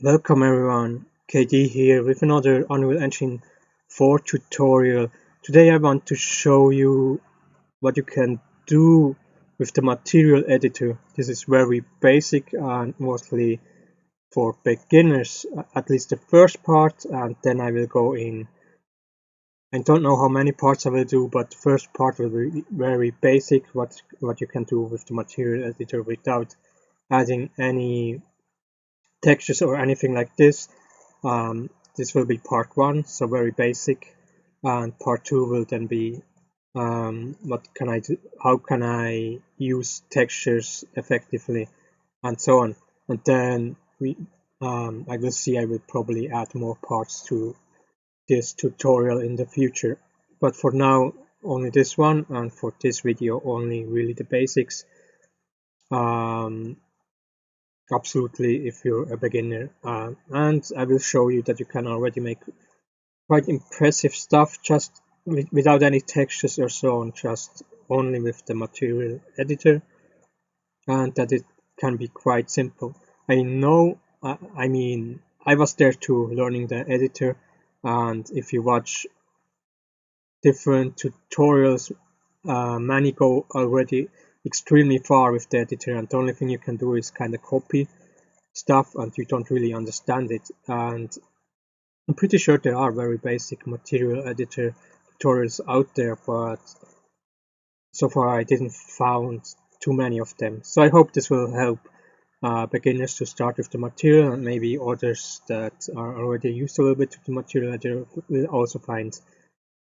Welcome everyone, KD here with another Unreal Engine 4 tutorial. Today I want to show you what you can do with the material editor. This is very basic and mostly for beginners, at least the first part, and then I will go in. I don't know how many parts I will do, but the first part will be very basic, what you can do with the material editor without adding any textures or anything like this. This will be part 1, so very basic, and part 2 will then be what can I do, how can I use textures effectively, and so on. And then I will see, I will probably add more parts to this tutorial in the future, but for now only this one, and for this video only really the basics. Absolutely, if you're a beginner, and I will show you that you can already make quite impressive stuff just without any textures or so on, just only with the material editor, and that it can be quite simple. I know, I mean, I was there too, learning the editor, and if you watch different tutorials, many go already extremely far with the editor, and the only thing you can do is kind of copy stuff and you don't really understand it. And I'm pretty sure there are very basic material editor tutorials out there, but so far I didn't found too many of them. So I hope this will help beginners to start with the material, and maybe others that are already used a little bit to the material editor will also find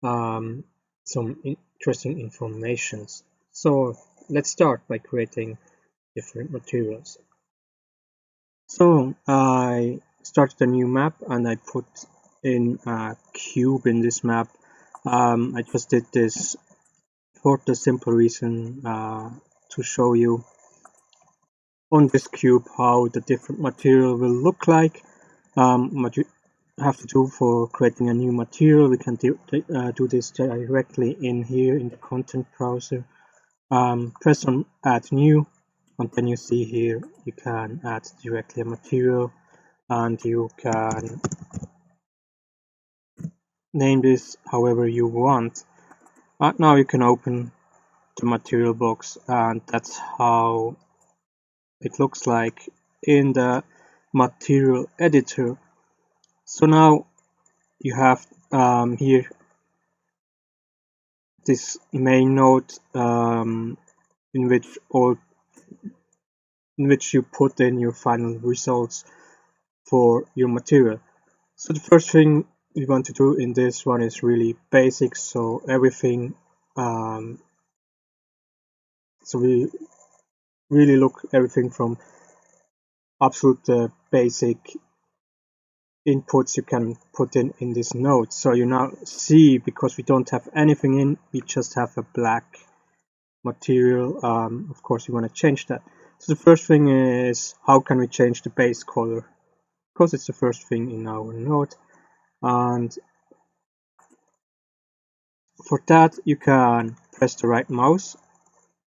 some interesting informations. So let's start by creating different materials. So I started a new map and I put in a cube in this map. I just did this for the simple reason to show you on this cube how the different material will look like. What you have to do for creating a new material, we can do this directly in here in the content browser. Press on add new, and then you see here you can add directly a material, and you can name this however you want. And now you can open the material box, and that's how it looks like in the material editor. So now you have here this main node in which you put in your final results for your material. So the first thing we want to do in this one is really basic, so everything so we really look everything from absolute basic inputs you can put in this node. So you now see, because we don't have anything in, we just have a black material. Of course you want to change that. So the first thing is, how can we change the base color? Because it's the first thing in our node, and for that you can press the right mouse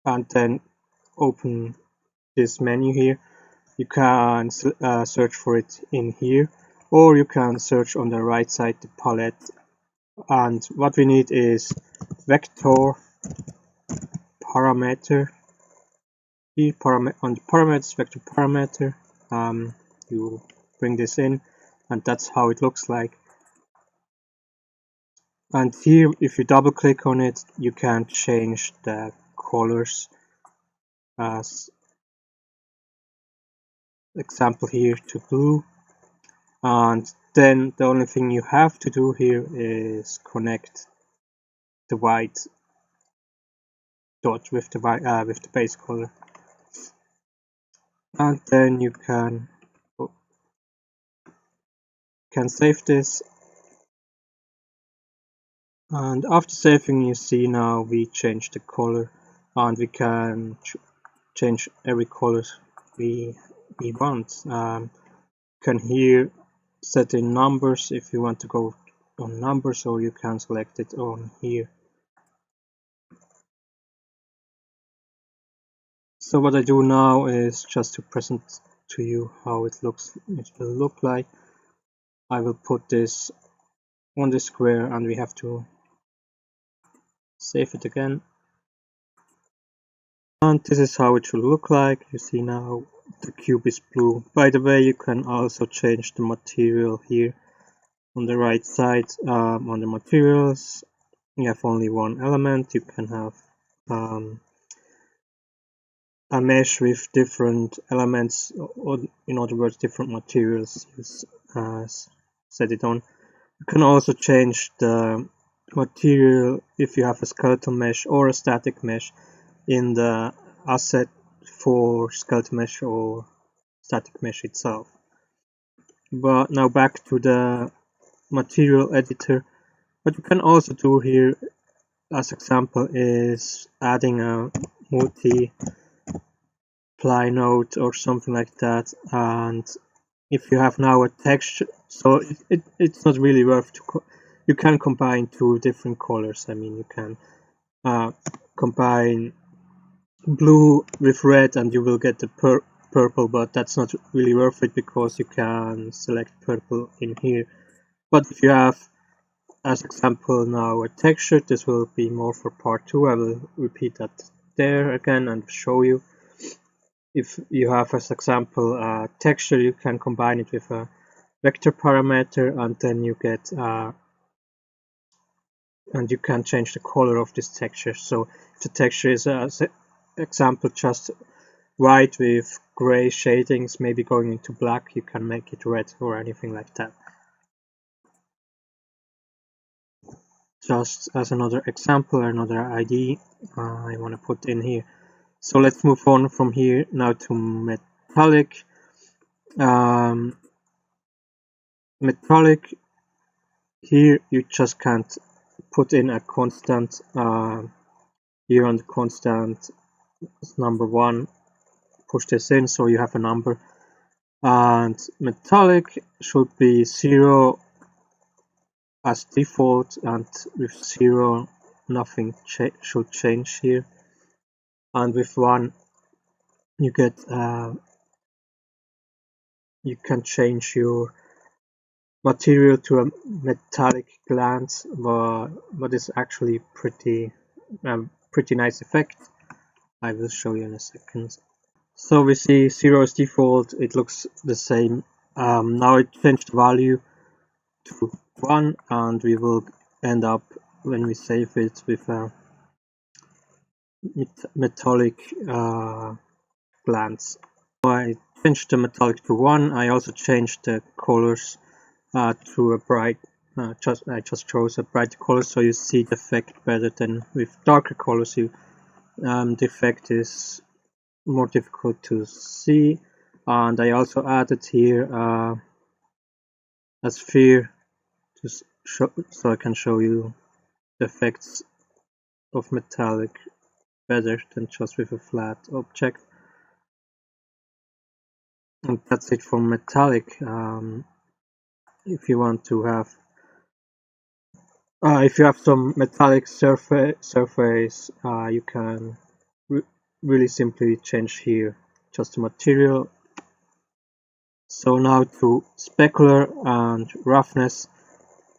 and then open this menu here. You can search for it in here, or you can search on the right side the palette, and what we need is vector parameter. Here on the parameters, vector parameter, you bring this in, and that's how it looks like. And here, if you double click on it, you can change the colors, as example here to blue. And then the only thing you have to do here is connect the white dot with the base color, and then you can save this. And after saving, you see now we change the color, and we can change every color we want. You can here set in numbers if you want to go on numbers, or you can select it on here. So what I do now is just to present to you how it will look like. I will put this on the square and we have to save it again. And this is how it should look like. You see now the cube is blue. By the way, you can also change the material here on the right side. On the materials, you have only one element. You can have a mesh with different elements, or in other words, different materials set it on. You can also change the material if you have a skeleton mesh or a static mesh in the asset for skeleton mesh or static mesh itself. But now back to the material editor. What you can also do here as example is adding a multiply node or something like that, and if you have now a texture, so it's not really worth to you can combine two different colors. I mean, you can combine blue with red and you will get the purple, but that's not really worth it because you can select purple in here. But if you have, as example now, a texture, this will be more for part 2. I will repeat that there again and show you. If you have as example a texture, you can combine it with a vector parameter and then you get and you can change the color of this texture. So if the texture is as example just white with gray shadings, maybe going into black, you can make it red or anything like that. Just as another example, another ID I want to put in here. So let's move on from here now to metallic. Metallic, here you just can't put in a constant. Here on the constant number 1, push this in so you have a number, and metallic should be 0 as default, and with 0 nothing should change here, and with 1 you get you can change your material to a metallic glance, but it's actually pretty nice effect. I will show you in a second. So we see 0 is default, it looks the same. Now I changed the value to 1 and we will end up, when we save it, with a metallic glance. So I changed the metallic to 1. I also changed the colors to a bright, I just chose a bright color so you see the effect better than with darker colors. The effect is more difficult to see, and I also added here a sphere to show, so I can show you the effects of metallic better than just with a flat object. And that's it for metallic. If you want to have if you have some metallic surface, you can really simply change here just the material. So now to specular and roughness.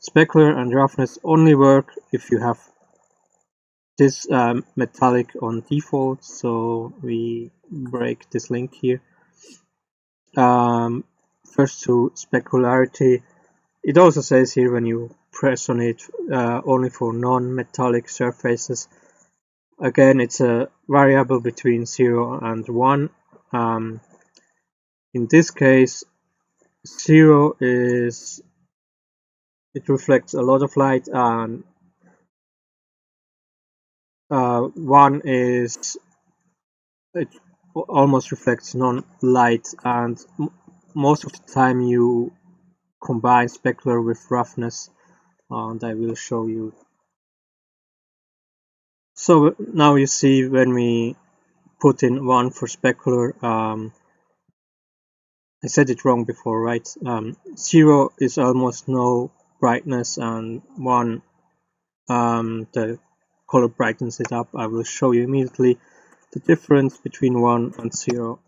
Specular and roughness only work if you have this metallic on default, so we break this link here. First to specularity, it also says here when you press on it only for non-metallic surfaces. Again, it's a variable between 0 and 1. In this case, 0 is it reflects a lot of light, and 1 is it almost reflects non-light, and most of the time you combine specular with roughness, and I will show you. So now you see when we put in 1 for specular, I said it wrong before, right? 0 is almost no brightness, and 1 the color brightens it up. I will show you immediately the difference between 1 and 0.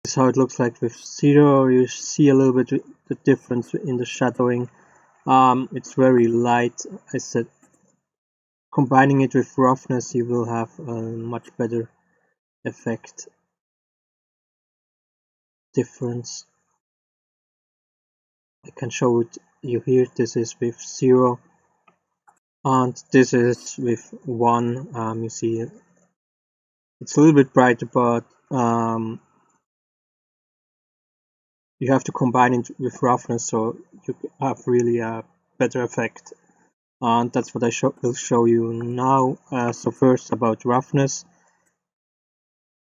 This is how it looks like with 0. You see a little bit the difference in the shadowing. It's very light. I said combining it with roughness, you will have a much better effect difference. I can show it you here. This is with 0 and this is with 1. You see it's a little bit brighter, but you have to combine it with roughness so you have really a better effect. And that's what I will show you now. So first about roughness.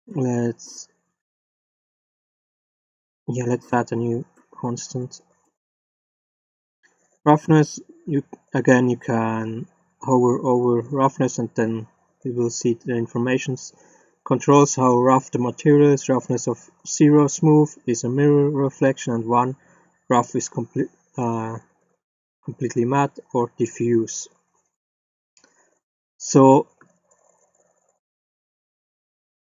Let's add a new constant. Roughness, you can hover over roughness and then you will see the informations. Controls how rough the material is. Roughness of 0 smooth is a mirror reflection and 1 rough is completely matte or diffuse. So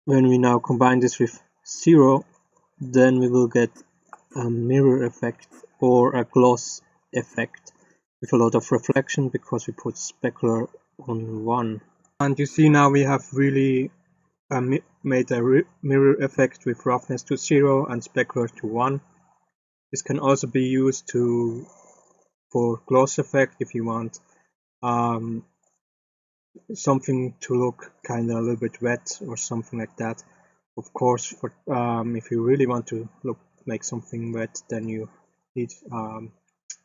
when we now combine this with 0, then we will get a mirror effect or a gloss effect with a lot of reflection because we put specular on 1. And you see now we have really made a mirror effect with roughness to 0 and specular to 1. This can also be used for gloss effect if you want something to look kind of a little bit wet or something like that. Of course, for if you really want to make something wet, then you need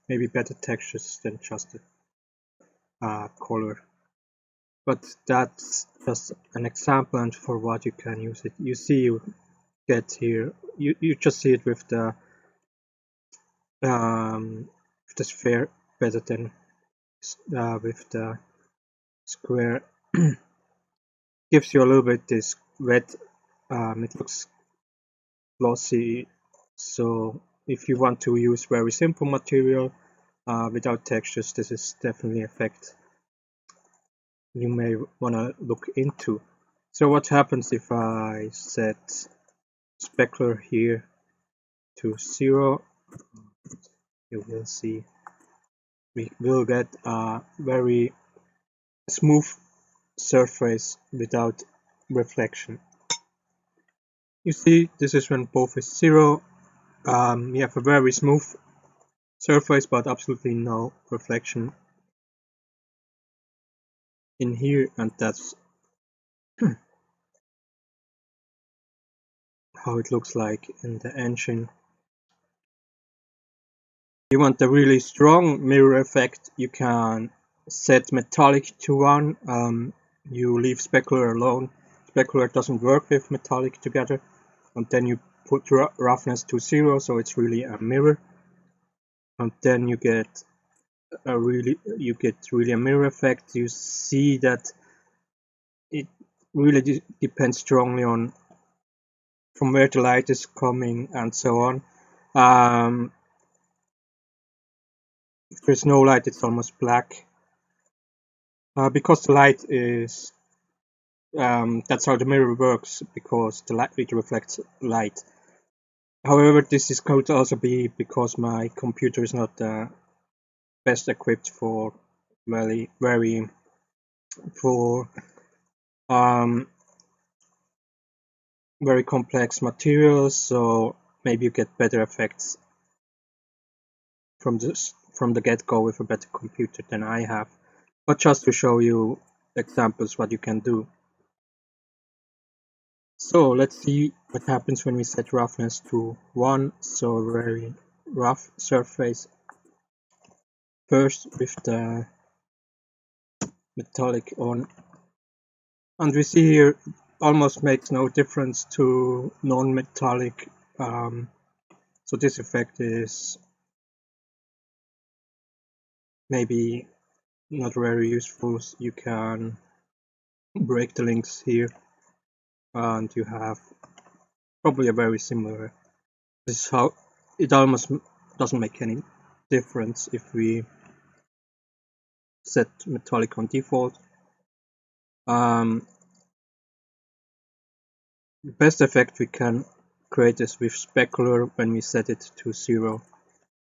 maybe better textures than just a color. But that's just an example, and for what you can use it. You see, you get here. You just see it with the sphere better than with the square. Gives you a little bit this wet. It looks glossy. So if you want to use very simple material without textures, this is definitely an effect you may want to look into. So what happens if I set specular here to 0? You will see we will get a very smooth surface without reflection. You see, this is when both is 0. You have a very smooth surface but absolutely no reflection in here, and that's how it looks like in the engine. You want a really strong mirror effect, you can set metallic to 1. You leave specular alone. Specular doesn't work with metallic together, and then you put roughness to 0, so it's really a mirror, and then you get really a mirror effect. You see that it really depends strongly on from where the light is coming and so on. If there's no light, it's almost black. Because the light is that's how the mirror works, because the light it reflects light. However, this is going to also be because my computer is not best equipped for very complex materials, so maybe you get better effects from the get-go with a better computer than I have. But just to show you examples what you can do. So let's see what happens when we set roughness to 1, so very rough surface. First with the metallic on, and we see here almost makes no difference to non-metallic, so this effect is maybe not very useful. You can break the links here and you have probably a very similar. This is how it almost doesn't make any difference if we set metallic on default. The best effect we can create this with specular when we set it to 0,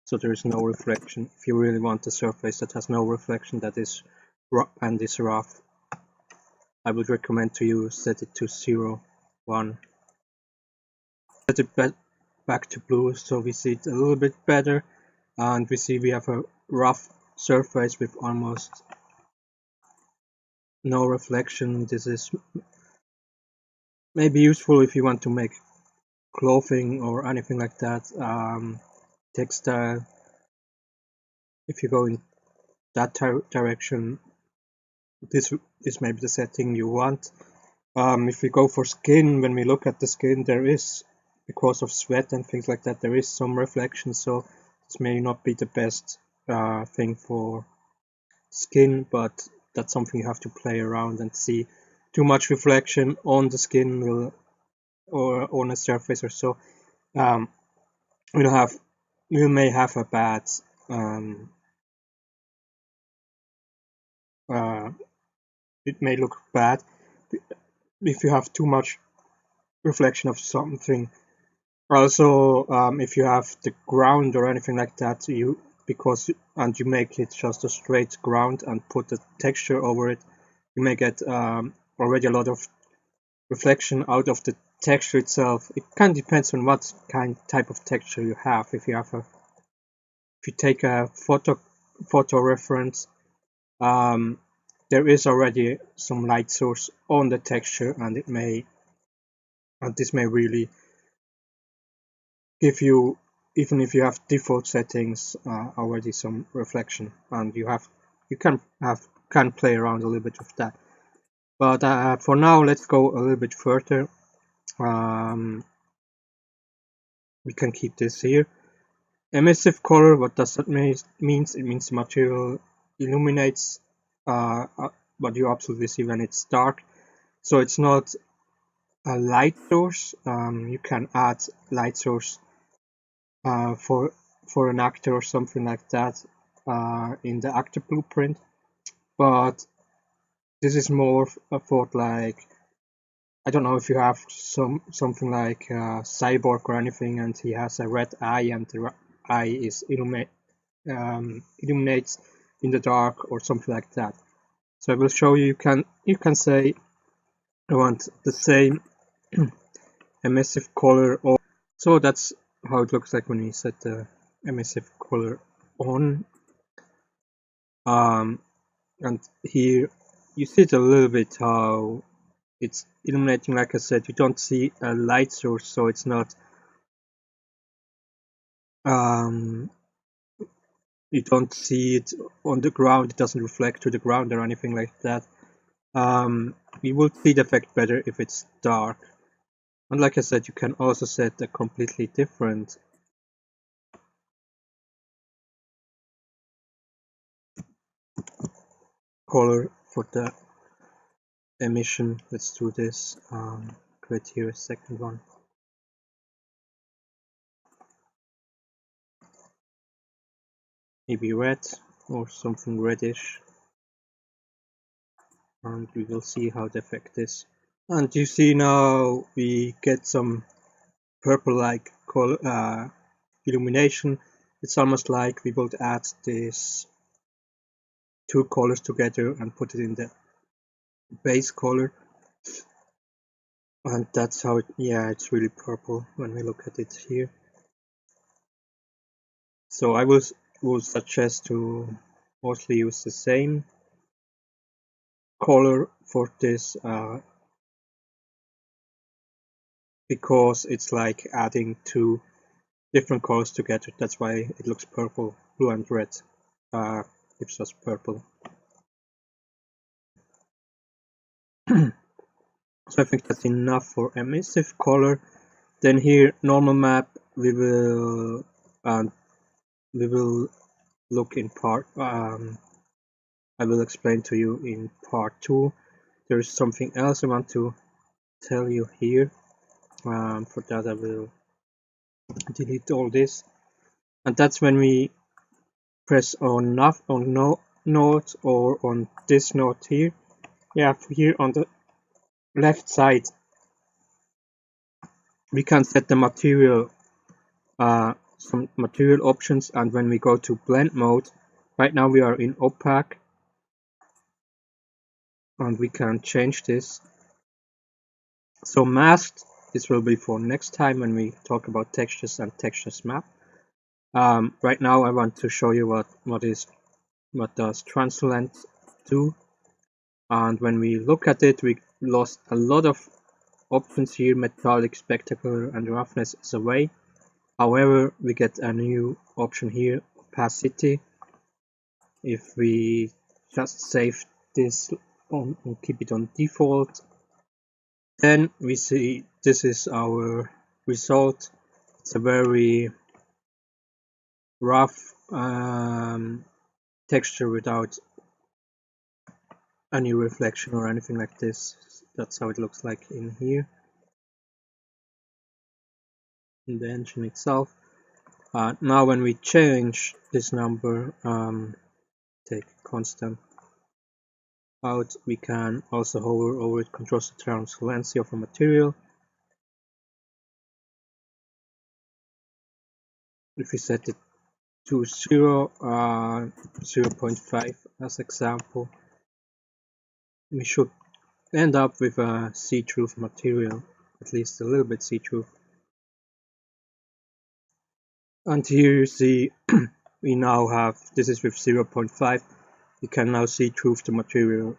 so there is no reflection. If you really want a surface that has no reflection, that is and is rough, I would recommend to you set it to 0, 1. Set it back to blue so we see it a little bit better, and we see we have a rough surface with almost no reflection. This is maybe useful if you want to make clothing or anything like that, textile. If you go in that direction, this is maybe the setting you want. If we go for skin, when we look at the skin, there is, because of sweat and things like that, there is some reflection, so this may not be the best thing for skin, but that's something you have to play around and see. Too much reflection on the skin will, or on a surface or so, we may have a bad it may look bad if you have too much reflection of something. Also, if you have the ground or anything like that, you make it just a straight ground and put the texture over it, you may get already a lot of reflection out of the texture itself. It kind of depends on what type of texture you have. If you take a photo reference, there is already some light source on the texture, and this may really give you, even if you have default settings, already some reflection, and you can play around a little bit with that. But for now, let's go a little bit further. We can keep this here. Emissive color, what does that mean? It means the material illuminates what you absolutely see when it's dark. So it's not a light source. You can add light source for an actor or something like that in the actor blueprint, but this is more for, like, I don't know if you have something like Cyborg or anything, and he has a red eye, and the eye is illuminates in the dark or something like that. So I will show you. You can say I want the same emissive color, or so that's how it looks like when you set the emissive color on. And here you see it a little bit how it's illuminating. Like I said, you don't see a light source, so it's not you don't see it on the ground. It doesn't reflect to the ground or anything like that. You will see the effect better if it's dark. And like I said, you can also set a completely different color for the emission. Let's do this. Create here a second one. Maybe red or something reddish. And we will see how the effect is. And you see now we get some purple-like illumination. It's almost like we would add these two colors together and put it in the base color, and that's how it's really purple when we look at it here. So I would suggest to mostly use the same color for this because it's like adding two different colors together. That's why it looks purple. Blue and red gives us purple. So I think that's enough for emissive color. Then here, normal map, we will look in part. I will explain to you in part 2. There is something else I want to tell you here. For that I will delete all this, and that's when we press on note or on this note here. Yeah, here on the left side we can set the material, some material options, and when we go to blend mode, right now we are in opaque, and we can change this. So masked, this will be for next time when we talk about textures and textures map. Right now I want to show you what does translucent do. And when we look at it, we lost a lot of options here. Metallic, spectacular, and roughness is away. However, we get a new option here, opacity. If we just save this on and keep it on default, then we see this is our result. It's a very rough texture without any reflection or anything like this. That's how it looks like in here, in the engine itself. Now when we change this number, take constant out, we can also hover over it, controls the transparency of a material. If we set it to 0, 0.5 as example, we should end up with a see-through material, at least a little bit see-through. And here you see we now have, this is with 0.5, you can now see through the material.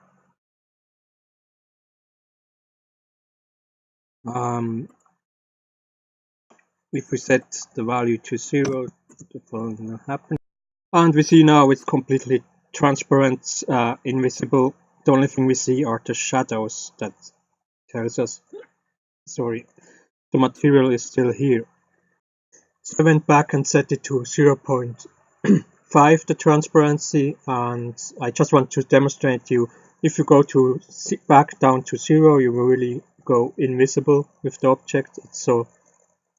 If we set the value to 0, the following will happen. And we see now it's completely transparent, invisible. The only thing we see are the shadows that tells us, sorry, the material is still here. So I went back and set it to 0.5, the transparency, and I just want to demonstrate you, if you go to back down to 0, you will really go invisible with the object. It's so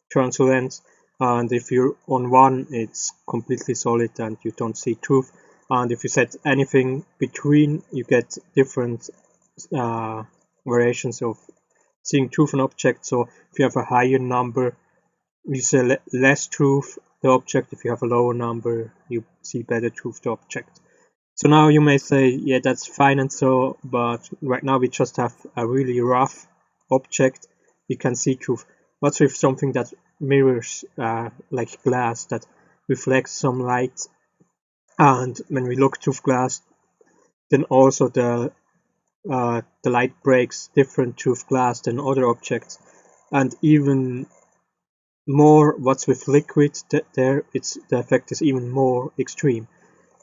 translucent, and if you're on 1, it's completely solid and you don't see truth. And if you set anything between, you get different variations of seeing truth an object. So if you have a higher number, you see less truth the object. If you have a lower number, you see better truth the object. So now you may say, yeah, that's fine and so, but right now we just have a really rough object. We can see truth. What's with something that mirrors, like glass, that reflects some light, and when we look through glass, then also the light breaks different through glass than other objects. And even more, what's with liquid, the effect is even more extreme.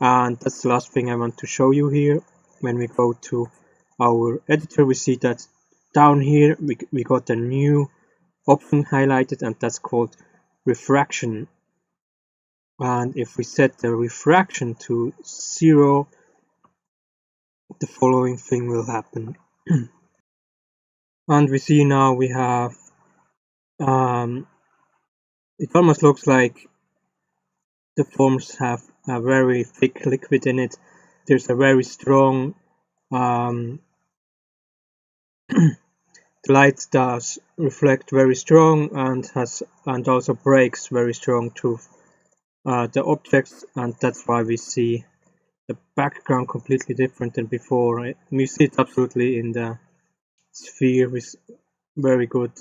And that's the last thing I want to show you here. When we go to our editor, we see that down here we got a new option highlighted, and that's called refraction. And if we set the refraction to 0, the following thing will happen. And we see now we have, it almost looks like the forms have a very thick liquid in it. There's a very strong, the light does reflect very strong and also breaks very strong through the objects, and that's why we see the background completely different than before. We see it absolutely in the sphere with very good,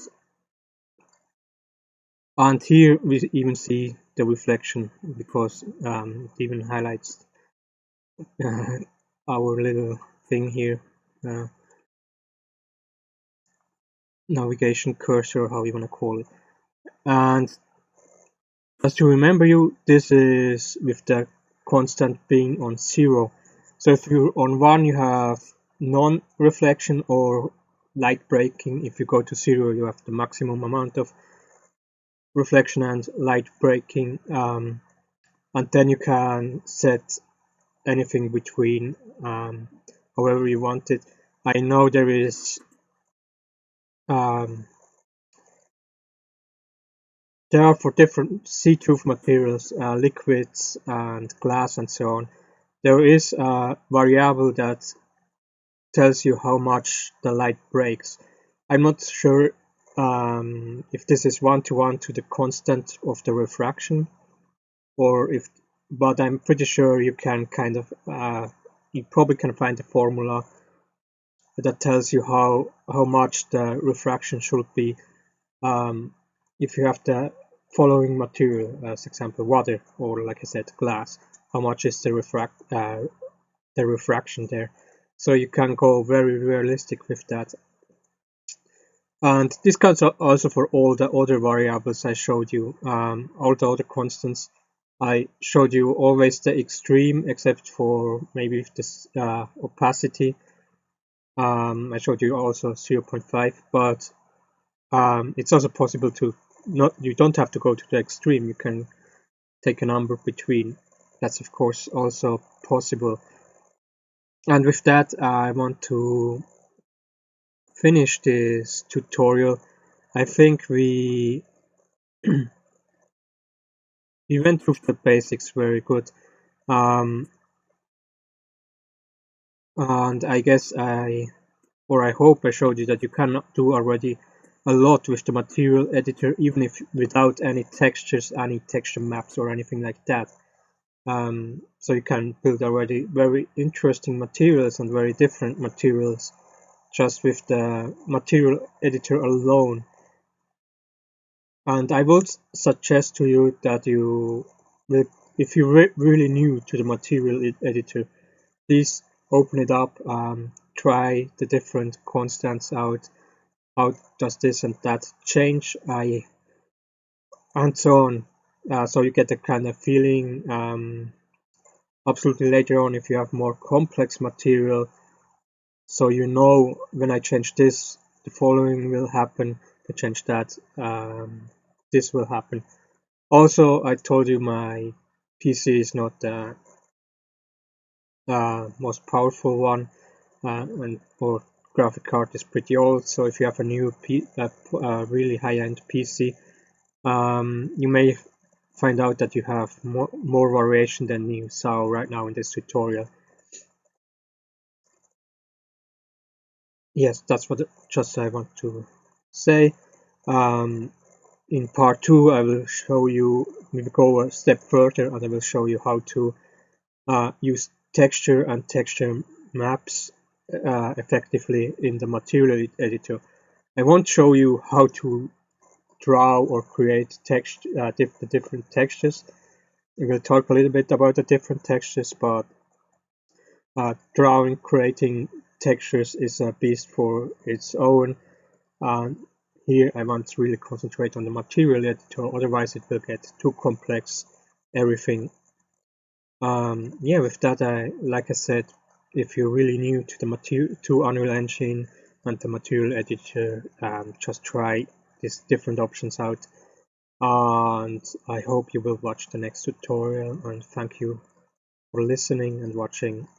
and here we even see the reflection because it even highlights our little thing here, navigation cursor, how you want to call it. And just to remember you, this is with the constant being on 0. So if you're on 1, you have non-reflection or light breaking. If you go to 0, you have the maximum amount of reflection and light breaking, and then you can set anything between, however you want it. I know there is there are, for different see-through materials, liquids and glass and so on, there is a variable that tells you how much the light breaks. I'm not sure if this is 1-to-1 to the constant of the refraction, or if, but I'm pretty sure you can kind of you probably can find a formula that tells you how much the refraction should be if you have the following material, as example water, or like I said glass. How much is the refraction there? So you can go very realistic with that. And this goes also for all the other variables I showed you, all the other constants. I showed you always the extreme, except for maybe this opacity. I showed you also 0.5, but it's also possible to you don't have to go to the extreme. You can take a number between. That's of course also possible. And with that, I want to finish this tutorial. I think we went through the basics very good. And I guess I hope I showed you that you can do already a lot with the material editor, even if without any textures, any texture maps or anything like that. So you can build already very interesting materials and very different materials just with the material editor alone. And I would suggest to you that you will, if you're really new to the material editor, please open it up, try the different constants out. How does this and that change? And so on. So you get a kind of feeling. Absolutely later on, if you have more complex material, so you know when I change this, the following will happen. If I change that, this will happen. Also, I told you my PC is not the most powerful one, and or graphic card is pretty old. So if you have a new really high-end PC, you may find out that you have more variation than you saw right now in this tutorial. Yes, that's what just I want to say. In part 2, I will show you, maybe go a step further, and I will show you how to use texture and texture maps effectively in the material editor. I won't show you how to draw or create the different textures. We will talk a little bit about the different textures, but drawing, creating textures is a beast for its own. Here I want to really concentrate on the material editor, otherwise it will get too complex, everything. Yeah, with that, like I said, if you're really new to to Unreal Engine and the material editor, just try these different options out. And I hope you will watch the next tutorial, and thank you for listening and watching.